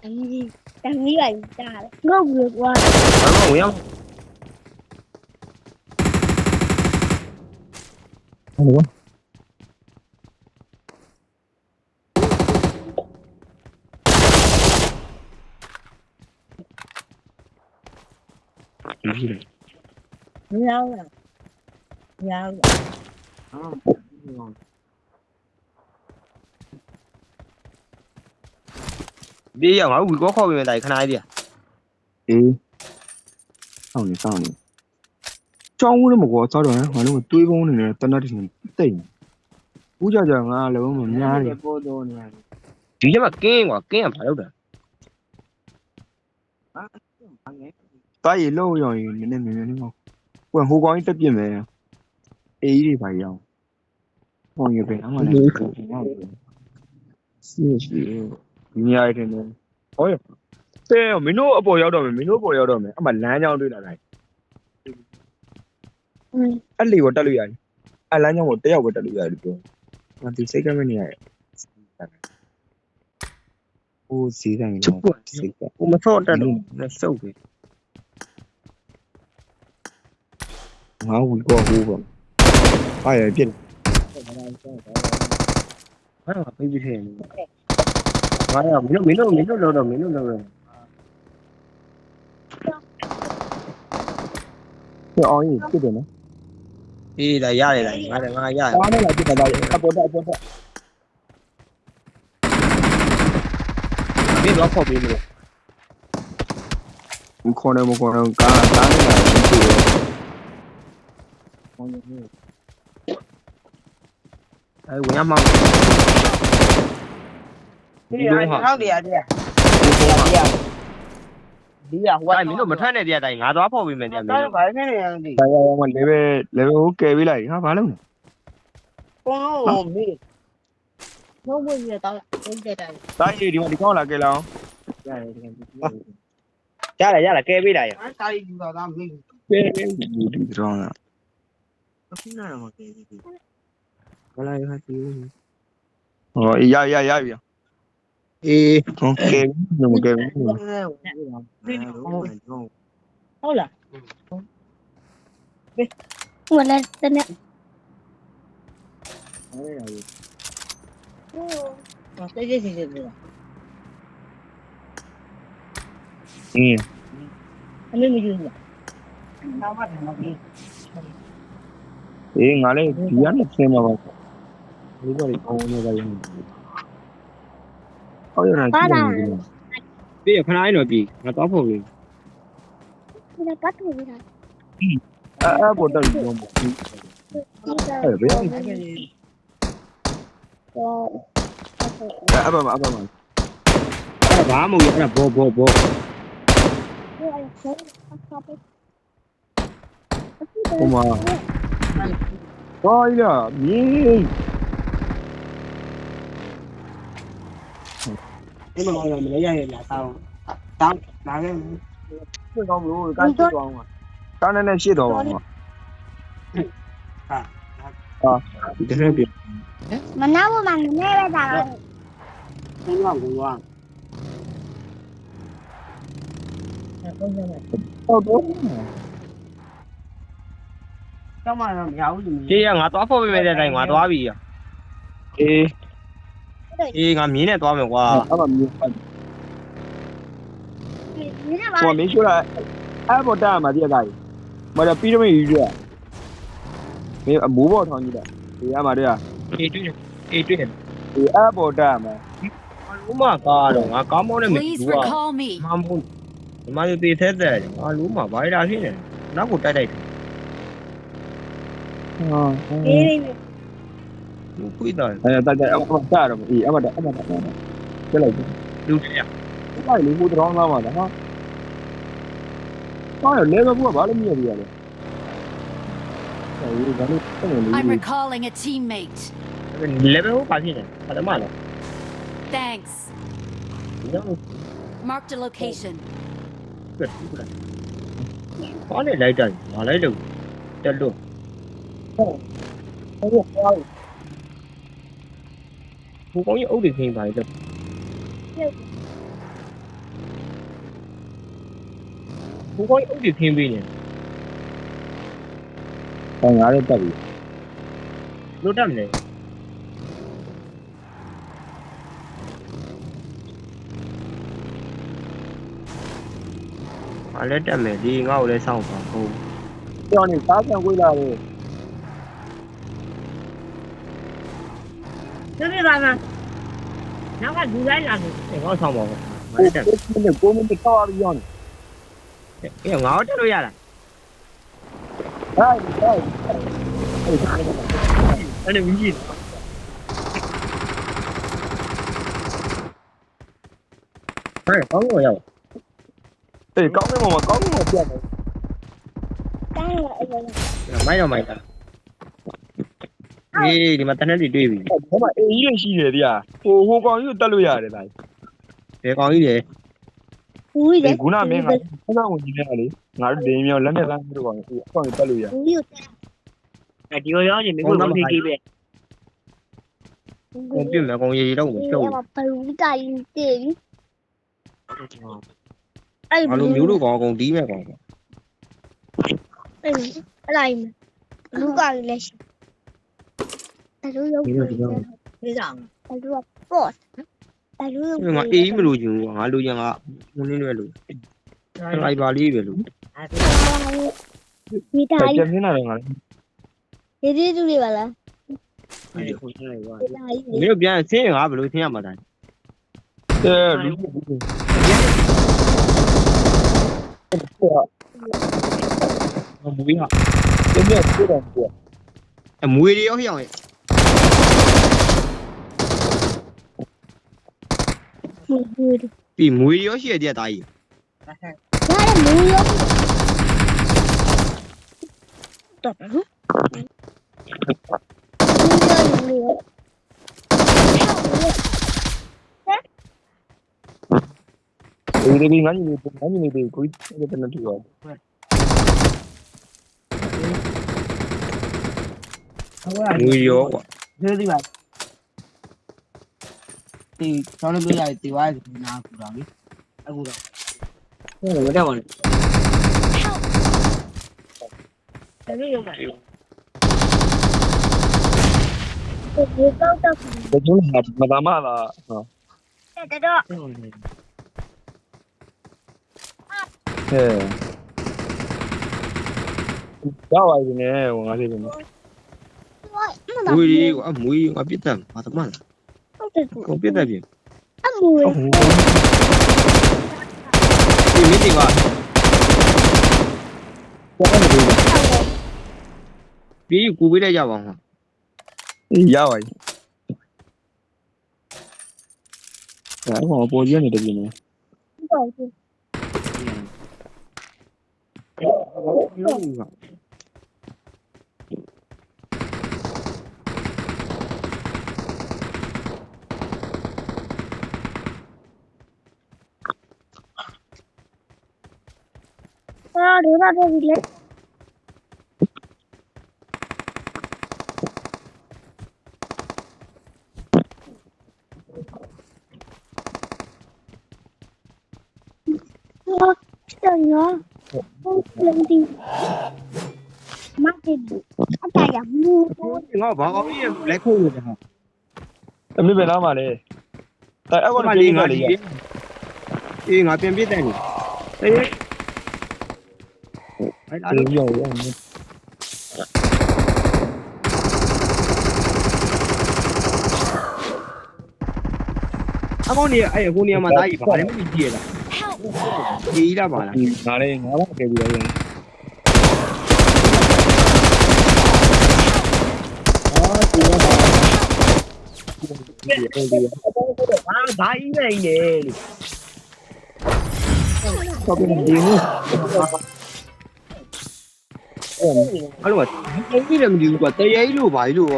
Đang nghĩ là ta ngốc được quá. Nó ngủ không? Ủa Nhau là nhau Đi ở ngoài có kho về này khăn ai đi à? အေးစောင့်နေကြောင်းလို့မကောသောတော့ငါတို့တွေးပုံးနေတယ်တနတ်တင်တိတ်ဦးကြကြငါလုံးမများတယ် Chỉ cho mà kinh à phải đâu đó. တားရီလို့ရောင်ရင်နည်းနည်းမြင်မြင်လေးပေါ့ကိုယ်ဟိုကောင်းကြီးတက်ပြစ်မယ်အေးကြီးတွေပါရောင်းဟောရပဲအမှလည်းစီးရှိညရိုက်တယ်နော်ဟောရတဲ့မင်းတို့အပေါ်ရောက်တော့မယ်အမှလမ်းကြောင်းတွေ့လာလိုက်အဲ့လေကိုတက်လို့ရတယ်အဲ့လမ်းကြောင်းကိုတယောက်ပဲတက်လို့ရတယ်ပြောငါဒီစိတ်ကမနေရတယ်ဟိုစီးတိုင်းတော့စိတ်က Cô mà thốt ra đâu, nó sâu kìa. ငါဝီကောဟိုပေါ့အားရပြစ် Nó là cái gì thế? Nó là mình đâu đâu. ပြအောင်ကြီးပြစ်တယ်နော် Đi lại ra đây này, ngay đây. အားနဲ့လာပြစ်တာအပေါ်တက် Biết nó không biết được. မခေါ်နဲ့ကားနဲ့လာပြစ်တယ် Đây, của em mong. Đi đúng hả? Ai mình đâu mà thoát này đi à, đây ngã đó phô vì mình đi à, mình đâu. ဒါရအောင် level ကိုကယ်ပေးလိုက်ဟာဘာလုပ်လဲ ngốc bây giờ tao lên đây đây တားရီဒီမှာဒီကောင်းလာကယ်လာအောင် Cha là kê với đây. ကဲဒီတော့လားဟောရပြီ Ê, โอเคမကယ် thôi là nguồn lên tên này cái gì gì အင်း anh mới dừng rồi အေးငါလည်းဒီရနဲ့ဆင်းမှာပါဒီတော့ဒီကောင်းနေကြရင်ဟောရတာကြည့်နေတယ် bây giờ khăn ai rồi gì? Ngã đó phô vì. người ta cắt rồi nè အဲ့ပေါ်တက်ပြီးတော့အဲ့ဘယ်အဲ့ပါမ Nó bá mùi, nó bò. ဟိုမှာဟောရမြင်း Nhưng mà mọi người mình lấy ra là sao? Tao là cái ပြကောင်းမလို့ကားရှိသွားအောင်ကားနဲ့ရှေ့တော့ပါမှာ cái này bị mà nấu mà nghe bây giờ không ngon. ဟုတ်တော့ Trong mà làm giàu gì? Chị ngã toa phô về đây ngã toa bị à? အေး Chị ngã mía này toa mình qua. အဲ့ပါမြင်း như thế ဟိုမင်းရှိုးလာအဲ့ပေါ်တက်မှာဒီအတိုင်းမရပြီးတော့မယူရမင်းအမိုးပေါ်ထောင်းကြည့်တယ်ဒီအမှာတည်း Chị tuyệt. ဒီအဲ့ပေါ်တက်မှာ Lú mà ca rồi ngã cá món này mình Please lú à. recall me. Mà muốn mà đi tì thế này ngã lú mà bãi ra thế này. Nó một tay đây. ဟော đi Lú quý đời. အဲ့တက်တက်အမှတက်တော့ဒီအမှတက်ကျလိုက် Lú thế à? အဲ့လေဟိုတောင်းလာမှာလားဟာဟောလေဘကူကဘာလို့မြည်ရလဲအဲ့ဒါလည်းအဲ့လို I'm recalling a teammate. Level không phải thế này. Phải mà nó. Thanks. Marked a location. Good. Có này lấy trời, mà lấy được. Chân luôn. Không có những ưu điểm gì vậy được. ဘိုးကောင်းအုပ်တွေခင်းပေးနေ ငါလည်းတက်ပြီ လို့တက်မလဲ ငါလည်းတက်မယ်ဒီငါ့ကိုလည်းစောင့်ပါဟုတ် ကျောင်းနေစားဆံခွေးလာတယ် 这边爸爸，那个猪来了， ငါ့ဆောင်ပါဘူးငါလည်းတက် ကိုမိနစ်တော့ပြီးရောင်း အေးငါ့တက်လို့ရလား ဟဲ့ဟဲ့ အဲ့ဒါမြင်ကြည့်ဟဲ့ကောင်းရောရောက် အေးကောင်းနေမှာကောင်းနေမှာပြတ်တယ် 当然了， မိုက်တော့မိုက်တာအေးဒီမှာတနက်တွေတွေ့ပြီ ဘာမှအေးကြီးရှိတယ်ဗျာဟိုကောင်ကြီးကိုတက်လို့ရတယ်လား ဘယ်ကောင်ကြီးလဲ 不会的， ခုနမင်းကခုနဝင်ကြီးနေလေငါတို့ဒင်းမြောလက်နဲ့လမ်းတို့ကောင်ကြီးအကောင်ကြီးတက်လို့ရ 不有的， ဒီရောရောက်ရင်မင်းကိုမသိသေးပဲကိုပြည့်မယ်ကောင်ရေတော့မရှုပ် 要把猪打赢的，哎， ငါလိုမျိုးတို့ကောင်အကုန်ဒီးမဲ့ကောင် 哎，来嘛，猪打赢了是，但是有鬼的，队长，但是我 boss，但是有 ငါအေးမလို့ချင်ဘူးငါလိုချင်ကဟိုနည်းနည်းလို့လိုက်ပါလေးပဲလို့ 你打 ကျ 赢， င်းနေတာငါ 你这猪里吧了， အဲ့ဒါကိုရှင်းလိုက်ပါ 你打赢 မင်းတို့ပြန်ဆင်းရင်ငါဘယ်လိုဆင်းရမှာလဲ လူ မွေးဟာ ကျင်းနေတယ်တော့ပြ အမွေတွေရောဟျောင်းရဲ့ 不会的， ပြီးမွေတွေရောရှိရတဲ့တာကြီး 那没有，懂了，没有。 ဒီငါညီလေးကိုတက်နေတူရော မွေရောကွာ ဒီပါဒီဆောင်းလို့ပြရတယ်ဒီဝါးနာကူတော့လေအခုတော့ ဟုတ်တယ်မတက်ပါနဲ့ 我高到 ဒါကျုံးမသားမလား 这个， ဟဲ့ကြောက်ပါနေဟိုငါလေးနေ 我 မွေတွေကွာမွေငါပြစ်တယ်ဘာသမလား 这个， ကောင်ပြစ်တယ်ပြင် 啊没有， ဒီမိတိက ပြီးကူပေးလိုက်ကြပါဦးဟာ ရပါပြီအဲ့ဟောပေါ်ကြီးနေတယ်ပြင်နေ 不好吃， မျိုးက 啊，留到这里来，啊，这牛，我认定，妈的，他打羊木， ငါဘာကောင်းကြီးလက်ခုပ်လို့ဟာ အမေဘယ်နားမှာလဲတိုင်အဲ့ကောင်လေးငါလေးရ အေးငါပြန်ပြစ်တယ်နေအေးအဲ့ဒါ ဒီရောရော အကောင်းနေအဲ့ဟိုနေရာမှာတားကြီးဘာလဲမကြည့်ရလား Help! ကြီးလာပါလား ငါလေးငါတော့ကဲပြီးရော ဘာဘာကြီးနေနေလို့ တော့ပြင်ဒီနေ့ အဲ့လိုကကြီးလည်းမကြည့်ဘူးကွာတရေကြီးလို့ဘာကြီးလို့